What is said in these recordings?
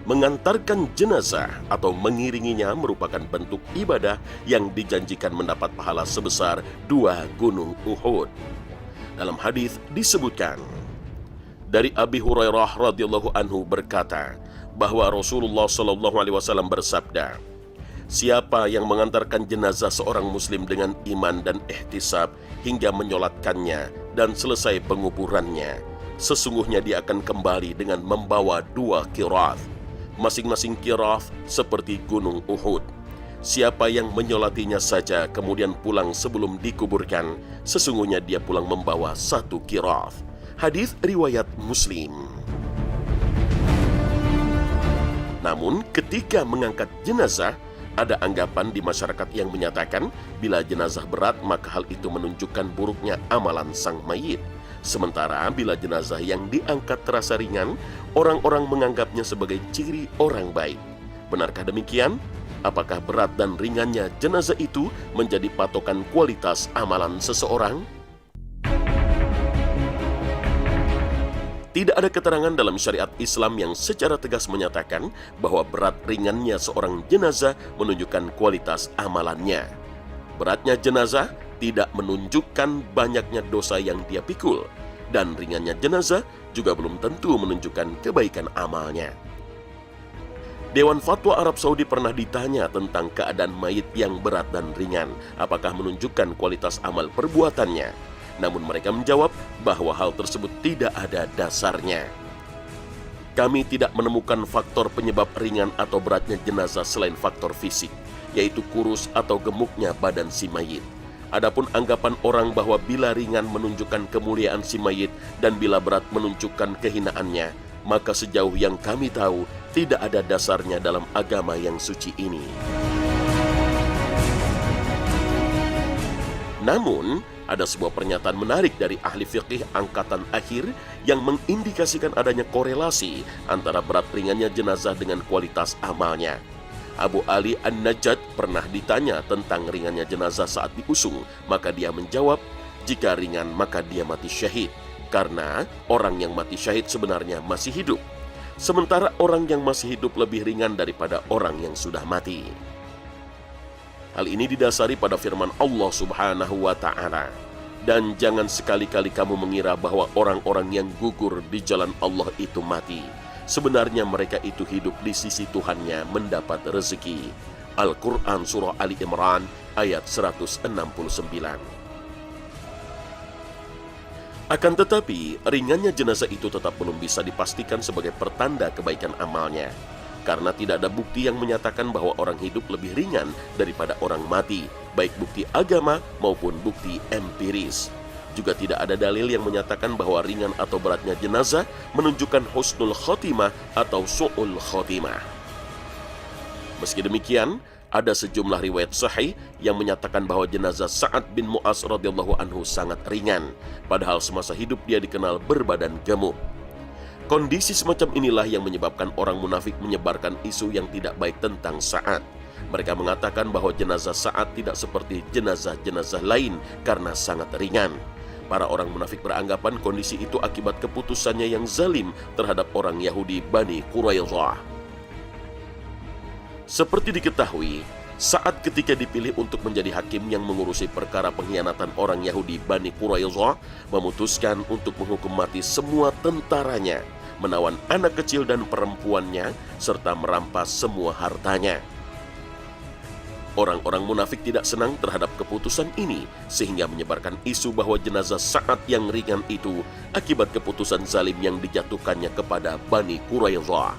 Mengantarkan jenazah atau mengiringinya merupakan bentuk ibadah yang dijanjikan mendapat pahala sebesar 2 gunung Uhud. Dalam hadis disebutkan dari Abi Hurairah radhiyallahu anhu berkata bahwa Rasulullah shallallahu alaihi wasallam bersabda, "Siapa yang mengantarkan jenazah seorang muslim dengan iman dan ihtisab hingga menyolatkannya dan selesai penguburannya, sesungguhnya dia akan kembali dengan membawa 2 qirath. Masing-masing qirath seperti gunung Uhud. Siapa yang menyolatinya saja kemudian pulang sebelum dikuburkan, sesungguhnya dia pulang membawa 1 qirath." Hadis riwayat Muslim. Namun ketika mengangkat jenazah, ada anggapan di masyarakat yang menyatakan bila jenazah berat maka hal itu menunjukkan buruknya amalan sang mayit. Sementara bila jenazah yang diangkat terasa ringan, orang-orang menganggapnya sebagai ciri orang baik. Benarkah demikian? Apakah berat dan ringannya jenazah itu menjadi patokan kualitas amalan seseorang? Tidak ada keterangan dalam syariat Islam yang secara tegas menyatakan bahwa berat ringannya seorang jenazah menunjukkan kualitas amalannya. Beratnya jenazah tidak menunjukkan banyaknya dosa yang dia pikul, dan ringannya jenazah juga belum tentu menunjukkan kebaikan amalnya. Dewan Fatwa Arab Saudi pernah ditanya tentang keadaan mayit yang berat dan ringan, apakah menunjukkan kualitas amal perbuatannya. Namun mereka menjawab bahwa hal tersebut tidak ada dasarnya. Kami tidak menemukan faktor penyebab ringan atau beratnya jenazah selain faktor fisik, yaitu kurus atau gemuknya badan si mayit. Adapun anggapan orang bahwa bila ringan menunjukkan kemuliaan si mayit dan bila berat menunjukkan kehinaannya, maka sejauh yang kami tahu tidak ada dasarnya dalam agama yang suci ini. Namun, ada sebuah pernyataan menarik dari ahli fiqih angkatan akhir yang mengindikasikan adanya korelasi antara berat ringannya jenazah dengan kualitas amalnya. Abu Ali An-Najjad pernah ditanya tentang ringannya jenazah saat diusung, maka dia menjawab, jika ringan maka dia mati syahid, karena orang yang mati syahid sebenarnya masih hidup, sementara orang yang masih hidup lebih ringan daripada orang yang sudah mati. Hal ini didasari pada firman Allah Subhanahu wa Ta'ala, dan jangan sekali-kali kamu mengira bahwa orang-orang yang gugur di jalan Allah itu mati. Sebenarnya mereka itu hidup di sisi Tuhannya mendapat rezeki. Al-Quran Surah Ali Imran ayat 169. Akan tetapi, ringannya jenazah itu tetap belum bisa dipastikan sebagai pertanda kebaikan amalnya. Karena tidak ada bukti yang menyatakan bahwa orang hidup lebih ringan daripada orang mati, baik bukti agama maupun bukti empiris. Juga tidak ada dalil yang menyatakan bahwa ringan atau beratnya jenazah menunjukkan husnul khotimah atau su'ul khotimah. Meski demikian, ada sejumlah riwayat sahih yang menyatakan bahwa jenazah Sa'ad bin Mu'az radhiyallahu anhu sangat ringan, padahal semasa hidup dia dikenal berbadan gemuk. Kondisi semacam inilah yang menyebabkan orang munafik menyebarkan isu yang tidak baik tentang Sa'ad. Mereka mengatakan bahwa jenazah Sa'ad tidak seperti jenazah-jenazah lain karena sangat ringan. Para orang munafik beranggapan kondisi itu akibat keputusannya yang zalim terhadap orang Yahudi Bani Quraidah. Seperti diketahui, Sa'ad ketika dipilih untuk menjadi hakim yang mengurusi perkara pengkhianatan orang Yahudi Bani Quraidah, memutuskan untuk menghukum mati semua tentaranya, menawan anak kecil dan perempuannya, serta merampas semua hartanya. Orang-orang munafik tidak senang terhadap keputusan ini, sehingga menyebarkan isu bahwa jenazah Sa'ad yang ringan itu akibat keputusan zalim yang dijatuhkannya kepada Bani Quraidah.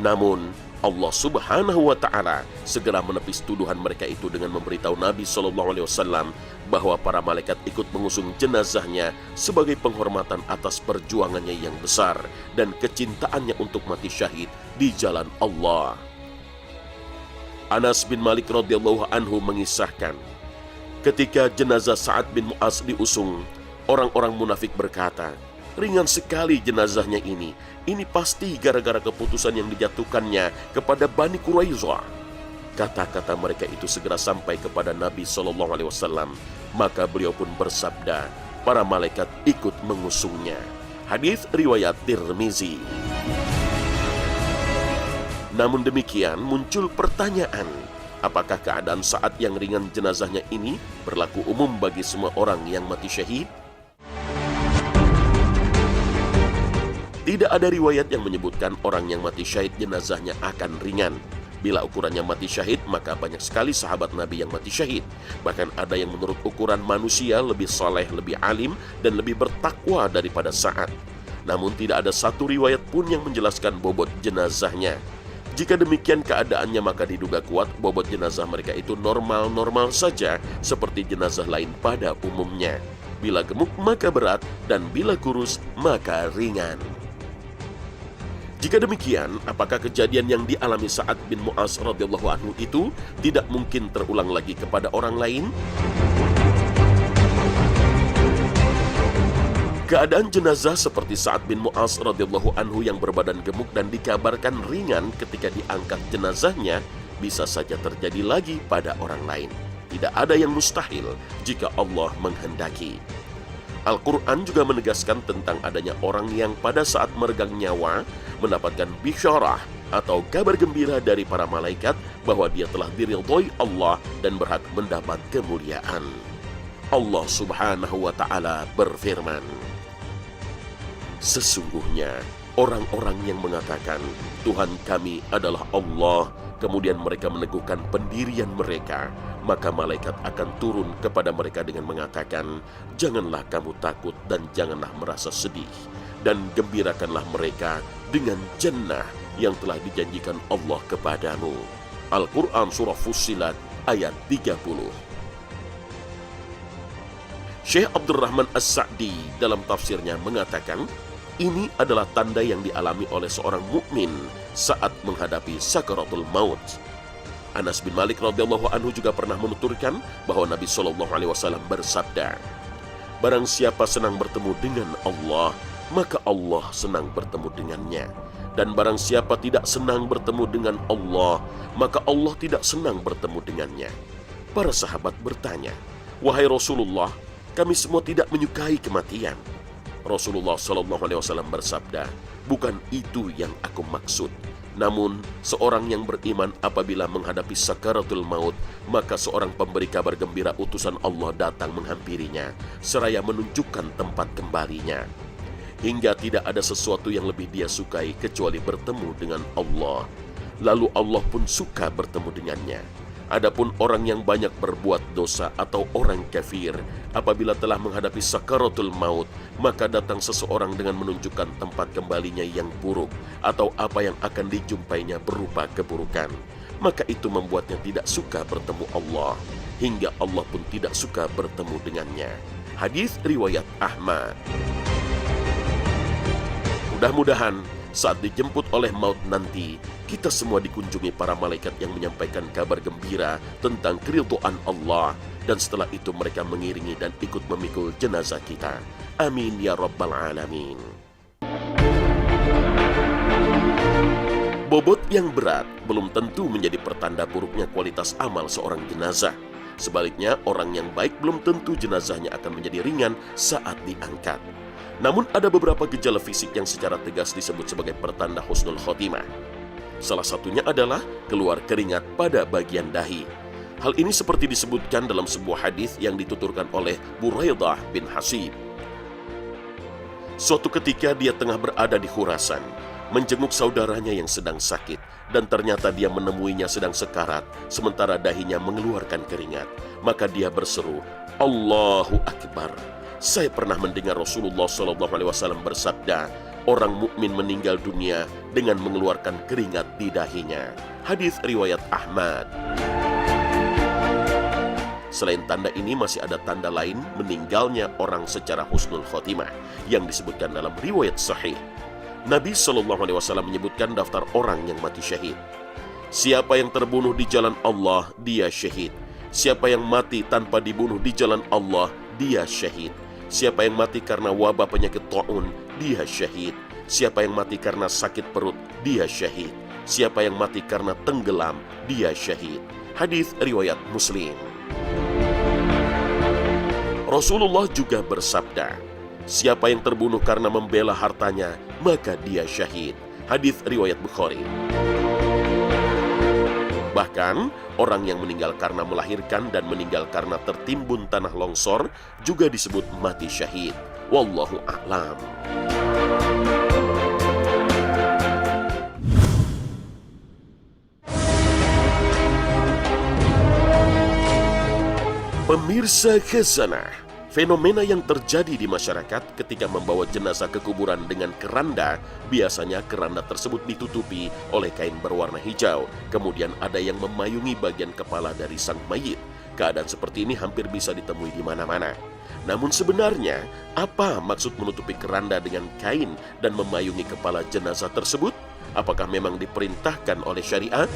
Namun, Allah Subhanahu wa Ta'ala segera menepis tuduhan mereka itu dengan memberitahu Nabi SAW bahwa para malaikat ikut mengusung jenazahnya sebagai penghormatan atas perjuangannya yang besar dan kecintaannya untuk mati syahid di jalan Allah. Anas bin Malik radhiyallahu anhu mengisahkan, ketika jenazah Sa'ad bin Mu'az diusung, orang-orang munafik berkata, ringan sekali jenazahnya ini pasti gara-gara keputusan yang dijatuhkannya kepada Bani Quraidah. Kata-kata mereka itu segera sampai kepada Nabi SAW, maka beliau pun bersabda, para malaikat ikut mengusungnya. Hadis riwayat Tirmizi. Namun demikian muncul pertanyaan, apakah keadaan saat yang ringan jenazahnya ini berlaku umum bagi semua orang yang mati syahid? Tidak ada riwayat yang menyebutkan orang yang mati syahid jenazahnya akan ringan. Bila ukurannya mati syahid, maka banyak sekali sahabat Nabi yang mati syahid. Bahkan ada yang menurut ukuran manusia lebih soleh, lebih alim, dan lebih bertakwa daripada Sa'ad. Namun tidak ada satu riwayat pun yang menjelaskan bobot jenazahnya. Jika demikian keadaannya, maka diduga kuat bobot jenazah mereka itu normal-normal saja seperti jenazah lain pada umumnya. Bila gemuk maka berat, dan bila kurus maka ringan. Jika demikian, apakah kejadian yang dialami Sa'ad bin Mu'adz radhiyallahu anhu itu tidak mungkin terulang lagi kepada orang lain? Keadaan jenazah seperti Sa'ad bin Mu'adz radhiyallahu anhu yang berbadan gemuk dan dikabarkan ringan ketika diangkat jenazahnya bisa saja terjadi lagi pada orang lain. Tidak ada yang mustahil jika Allah menghendaki. Al-Quran juga menegaskan tentang adanya orang yang pada saat meregang nyawa mendapatkan bisyarah atau kabar gembira dari para malaikat bahwa dia telah diridhoi Allah dan berhak mendapat kemuliaan. Allah Subhanahu wa Ta'ala berfirman, "Sesungguhnya orang-orang yang mengatakan Tuhan kami adalah Allah, kemudian mereka meneguhkan pendirian mereka, maka malaikat akan turun kepada mereka dengan mengatakan, janganlah kamu takut dan janganlah merasa sedih, dan gembirakanlah mereka dengan jannah yang telah dijanjikan Allah kepadamu." Al-Quran Surah Fussilat ayat 30. Syekh Abdurrahman As-Sa'di dalam tafsirnya mengatakan, ini adalah tanda yang dialami oleh seorang mukmin saat menghadapi sakaratul maut. Anas bin Malik radhiyallahu anhu juga pernah menuturkan bahwa Nabi Shallallahu alaihi wasallam bersabda, "Barang siapa senang bertemu dengan Allah, maka Allah senang bertemu dengannya. Dan barang siapa tidak senang bertemu dengan Allah, maka Allah tidak senang bertemu dengannya." Para sahabat bertanya, "Wahai Rasulullah, kami semua tidak menyukai kematian." Rasulullah Shallallahu alaihi wasallam bersabda, "Bukan itu yang aku maksud. Namun, seorang yang beriman apabila menghadapi sakaratul maut, maka seorang pemberi kabar gembira utusan Allah datang menghampirinya, seraya menunjukkan tempat kembalinya. Hingga tidak ada sesuatu yang lebih dia sukai kecuali bertemu dengan Allah. Lalu Allah pun suka bertemu dengannya. Adapun orang yang banyak berbuat dosa atau orang kafir, apabila telah menghadapi sakaratul maut, maka datang seseorang dengan menunjukkan tempat kembalinya yang buruk, atau apa yang akan dijumpainya berupa keburukan. Maka itu membuatnya tidak suka bertemu Allah, hingga Allah pun tidak suka bertemu dengannya." Hadis riwayat Ahmad. Mudah-mudahan saat dijemput oleh maut nanti, kita semua dikunjungi para malaikat yang menyampaikan kabar gembira tentang keridhaan Allah, dan setelah itu mereka mengiringi dan ikut memikul jenazah kita. Amin ya rabbal alamin. Bobot yang berat belum tentu menjadi pertanda buruknya kualitas amal seorang jenazah. Sebaliknya, orang yang baik belum tentu jenazahnya akan menjadi ringan saat diangkat. Namun ada beberapa gejala fisik yang secara tegas disebut sebagai pertanda husnul khotimah. Salah satunya adalah keluar keringat pada bagian dahi. Hal ini seperti disebutkan dalam sebuah hadis yang dituturkan oleh Buraidah bin Hasib. Suatu ketika dia tengah berada di Khurasan, menjenguk saudaranya yang sedang sakit, dan ternyata dia menemuinya sedang sekarat, sementara dahinya mengeluarkan keringat. Maka dia berseru, "Allahu Akbar. Saya pernah mendengar Rasulullah SAW bersabda, orang mukmin meninggal dunia dengan mengeluarkan keringat di dahinya." Hadis riwayat Ahmad. Selain tanda ini, masih ada tanda lain meninggalnya orang secara husnul khotimah yang disebutkan dalam riwayat sahih. Nabi SAW menyebutkan daftar orang yang mati syahid. Siapa yang terbunuh di jalan Allah, dia syahid. Siapa yang mati tanpa dibunuh di jalan Allah, dia syahid. Siapa yang mati karena wabah penyakit ta'un, dia syahid. Siapa yang mati karena sakit perut, dia syahid. Siapa yang mati karena tenggelam, dia syahid. Hadis riwayat Muslim. Rasulullah juga bersabda, siapa yang terbunuh karena membela hartanya, maka dia syahid. Hadis riwayat Bukhari. Bahkan, orang yang meninggal karena melahirkan dan meninggal karena tertimbun tanah longsor juga disebut mati syahid. Wallahu a'lam. Pemirsa Khazanah, fenomena yang terjadi di masyarakat ketika membawa jenazah ke kuburan dengan keranda, biasanya keranda tersebut ditutupi oleh kain berwarna hijau. Kemudian ada yang memayungi bagian kepala dari sang mayit. Keadaan seperti ini hampir bisa ditemui di mana-mana. Namun sebenarnya, apa maksud menutupi keranda dengan kain dan memayungi kepala jenazah tersebut? Apakah memang diperintahkan oleh syariat?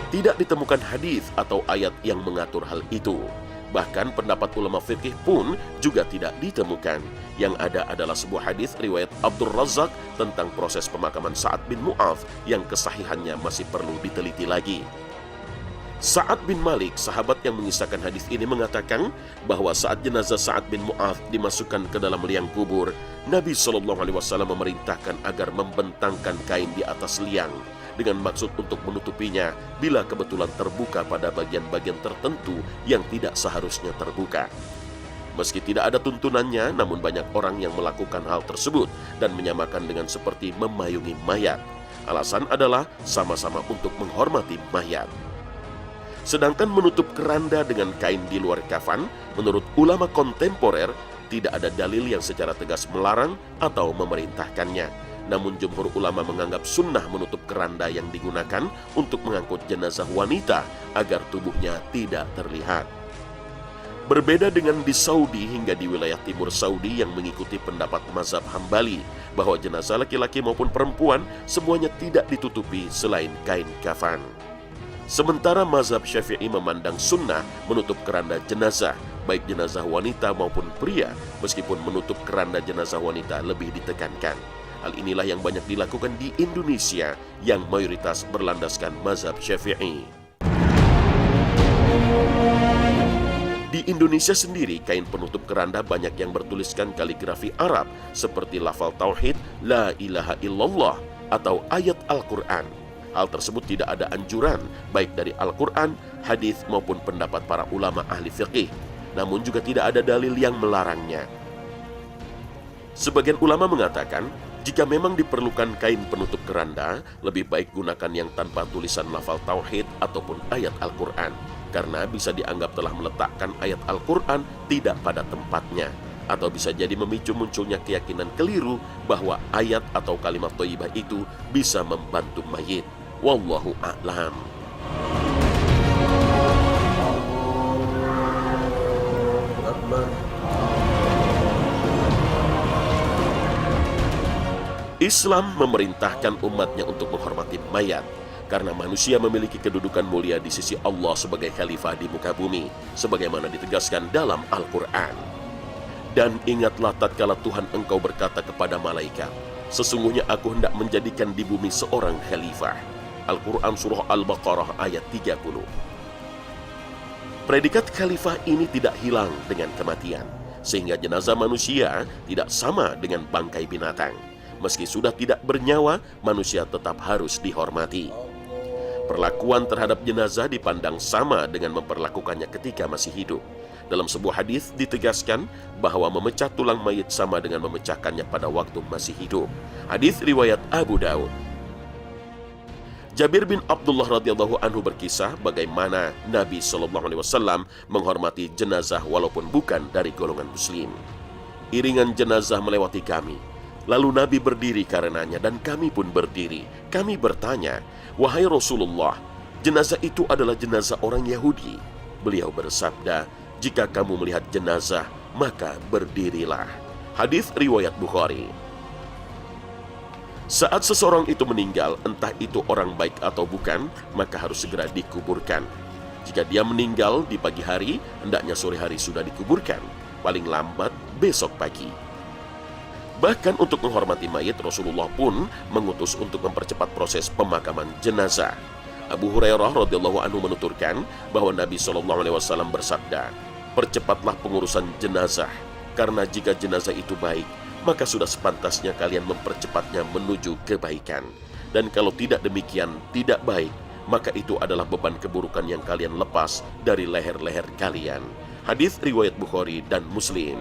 Tidak ditemukan hadis atau ayat yang mengatur hal itu. Bahkan pendapat ulama fikih pun juga tidak ditemukan. Yang ada adalah sebuah hadis riwayat Abdul Razak tentang proses pemakaman Sa'ad bin Mu'adz yang kesahihannya masih perlu diteliti lagi. Sa'ad bin Malik, sahabat yang mengisahkan hadis ini, mengatakan bahwa saat jenazah Sa'ad bin Mu'adz dimasukkan ke dalam liang kubur, Nabi SAW memerintahkan agar membentangkan kain di atas liang dengan maksud untuk menutupinya bila kebetulan terbuka pada bagian-bagian tertentu yang tidak seharusnya terbuka. Meski tidak ada tuntunannya, namun banyak orang yang melakukan hal tersebut dan menyamakan dengan seperti memayungi mayat. Alasan adalah sama-sama untuk menghormati mayat. Sedangkan menutup keranda dengan kain di luar kafan, menurut ulama kontemporer, tidak ada dalil yang secara tegas melarang atau memerintahkannya. Namun jumhur ulama menganggap sunnah menutup keranda yang digunakan untuk mengangkut jenazah wanita agar tubuhnya tidak terlihat. Berbeda dengan di Saudi hingga di wilayah timur Saudi yang mengikuti pendapat mazhab Hambali bahwa jenazah laki-laki maupun perempuan semuanya tidak ditutupi selain kain kafan. Sementara mazhab Syafi'i memandang sunnah menutup keranda jenazah, baik jenazah wanita maupun pria, meskipun menutup keranda jenazah wanita lebih ditekankan. Hal inilah yang banyak dilakukan di Indonesia yang mayoritas berlandaskan mazhab Syafi'i. Di Indonesia sendiri, kain penutup keranda banyak yang bertuliskan kaligrafi Arab seperti lafal tauhid, la ilaha illallah, atau ayat Al-Quran. Hal tersebut tidak ada anjuran baik dari Al-Quran, hadis maupun pendapat para ulama ahli fiqih. Namun juga tidak ada dalil yang melarangnya. Sebagian ulama mengatakan, jika memang diperlukan kain penutup keranda, lebih baik gunakan yang tanpa tulisan lafal tauhid ataupun ayat Al-Quran, karena bisa dianggap telah meletakkan ayat Al-Quran tidak pada tempatnya, atau bisa jadi memicu munculnya keyakinan keliru bahwa ayat atau kalimat thayyibah itu bisa membantu mayit. Wallahu a'lam. Islam memerintahkan umatnya untuk menghormati mayat karena manusia memiliki kedudukan mulia di sisi Allah sebagai khalifah di muka bumi, sebagaimana ditegaskan dalam Al-Quran. Dan ingatlah tatkala Tuhan engkau berkata kepada malaikat, sesungguhnya aku hendak menjadikan di bumi seorang khalifah. Al-Quran Surah Al-Baqarah ayat 30. Predikat khalifah ini tidak hilang dengan kematian, sehingga jenazah manusia tidak sama dengan bangkai binatang. Meski sudah tidak bernyawa, manusia tetap harus dihormati. Perlakuan terhadap jenazah dipandang sama dengan memperlakukannya ketika masih hidup. Dalam sebuah hadis ditegaskan bahwa memecah tulang mayit sama dengan memecahkannya pada waktu masih hidup. Hadis riwayat Abu Daud. Jabir bin Abdullah radhiyallahu anhu berkisah bagaimana Nabi SAW menghormati jenazah walaupun bukan dari golongan muslim. Iringan jenazah melewati kami. Lalu Nabi berdiri karenanya dan kami pun berdiri. Kami bertanya, wahai Rasulullah, jenazah itu adalah jenazah orang Yahudi. Beliau bersabda, jika kamu melihat jenazah, maka berdirilah. Hadis riwayat Bukhari. Saat seseorang itu meninggal, entah itu orang baik atau bukan, maka harus segera dikuburkan. Jika dia meninggal di pagi hari, hendaknya sore hari sudah dikuburkan. Paling lambat besok pagi. Bahkan untuk menghormati mayit, Rasulullah pun mengutus untuk mempercepat proses pemakaman jenazah. Abu Hurairah radhiyallahu anhu menuturkan bahwa Nabi SAW bersabda, percepatlah pengurusan jenazah, karena jika jenazah itu baik, maka sudah sepantasnya kalian mempercepatnya menuju kebaikan. Dan kalau tidak demikian, tidak baik, maka itu adalah beban keburukan yang kalian lepas dari leher-leher kalian. Hadis riwayat Bukhari dan Muslim.